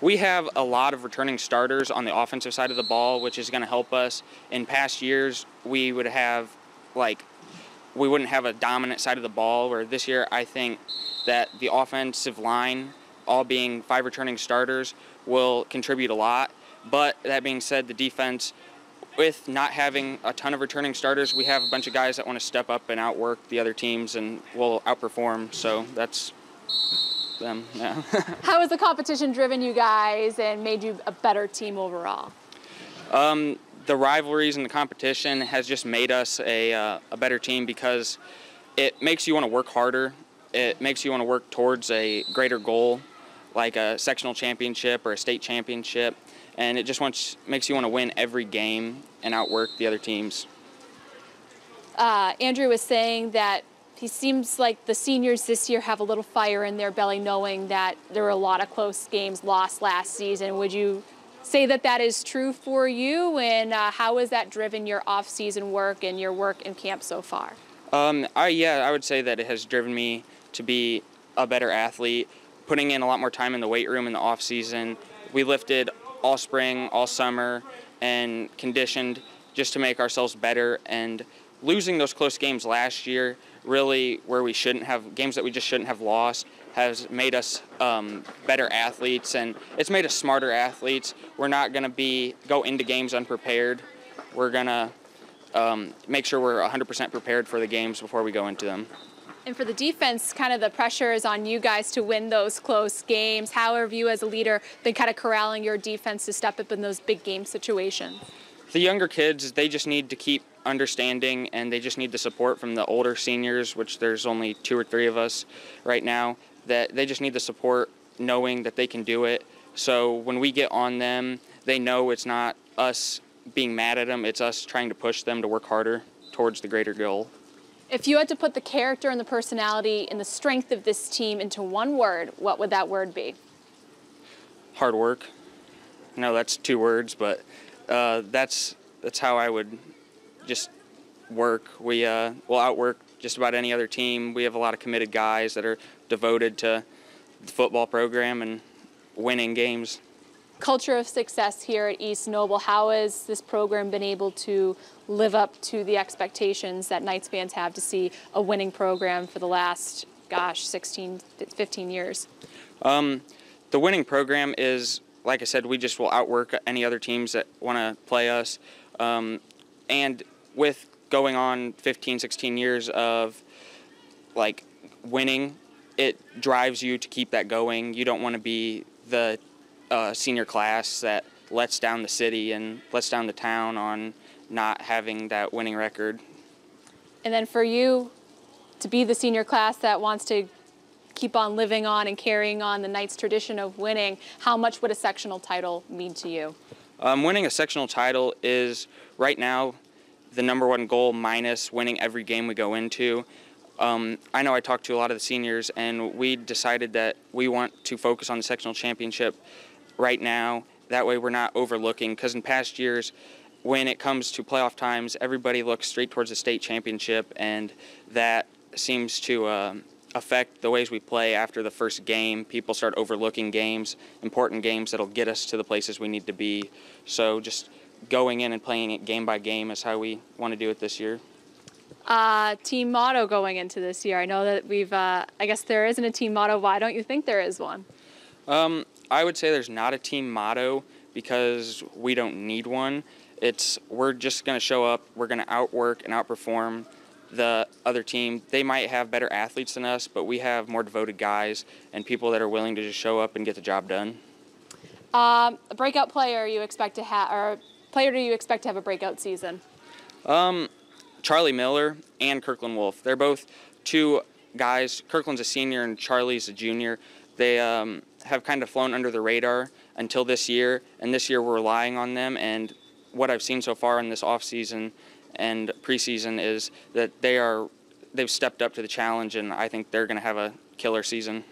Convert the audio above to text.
We have a lot of returning starters on the offensive side of the ball, which is going to help us. In past years, we wouldn't have a dominant side of the ball, where this year I think that the offensive line, all being 5 returning starters, will contribute a lot. But that being said, the defense, with not having a ton of returning starters, we have a bunch of guys that want to step up and outwork the other teams and will outperform. So that's them. Yeah. How has the competition driven you guys and made you a better team overall? The rivalries and the competition has just made us a better team, because it makes you want to work harder. It makes you want to work towards a greater goal, like a sectional championship or a state championship. And it just makes you want to win every game and outwork the other teams. Andrew was saying that he seems like the seniors this year have a little fire in their belly, knowing that there were a lot of close games lost last season. Would you say that that is true for you? And how has that driven your off-season work and your work in camp so far? I would say that it has driven me to be a better athlete, putting in a lot more time in the weight room in the off-season. We lifted all spring, all summer, and conditioned just to make ourselves better. And losing those close games last year, really where we shouldn't have, games that we just shouldn't have lost, has made us better athletes, and it's made us smarter athletes. We're not going to go into games unprepared. We're going to make sure we're 100% prepared for the games before we go into them. And for the defense, kind of the pressure is on you guys to win those close games. How have you as a leader been kind of corralling your defense to step up in those big game situations? The younger kids, they just need to keep understanding, and they just need the support from the older seniors, which there's only 2 or 3 of us right now, that they just need the support knowing that they can do it. So when we get on them, they know it's not us being mad at them, it's us trying to push them to work harder towards the greater goal. If you had to put the character and the personality and the strength of this team into one word, what would that word be? Hard work. No, that's 2 words, but that's how I would just work. We'll outwork just about any other team. We have a lot of committed guys that are devoted to the football program and winning games. Culture of success here at East Noble. How has this program been able to live up to the expectations that Knights fans have to see a winning program for the last, 16, 15 years? The winning program is, like I said, we just will outwork any other teams that want to play us. And with going on 15, 16 years of winning, it drives you to keep that going. You don't want to be the senior class that lets down the city and lets down the town on not having that winning record. And then for you to be the senior class that wants to keep on living on and carrying on the Knights tradition of winning, how much would a sectional title mean to you? Winning a sectional title is right now the #1 goal, minus winning every game we go into. I know I talked to a lot of the seniors, and we decided that we want to focus on the sectional championship right now. That way we're not overlooking, because in past years, when it comes to playoff times, everybody looks straight towards the state championship, and that seems to affect the ways we play after the first game. People start overlooking games, important games that'll get us to the places we need to be. So just going in and playing it game by game is how we want to do it this year. Team motto going into this year. I know that I guess there isn't a team motto. Why don't you think there is one? I would say there's not a team motto because we don't need one. We're just going to show up, we're going to outwork and outperform the other team. They might have better athletes than us, but we have more devoted guys and people that are willing to just show up and get the job done. A breakout player you expect to have, or player do you expect to have a breakout season? Charlie Miller and Kirkland Wolf. They're both 2 guys. Kirkland's a senior and Charlie's a junior. They have kind of flown under the radar until this year, and this year we're relying on them. And what I've seen so far in this off-season and preseason is that they've stepped up to the challenge, and I think they're going to have a killer season.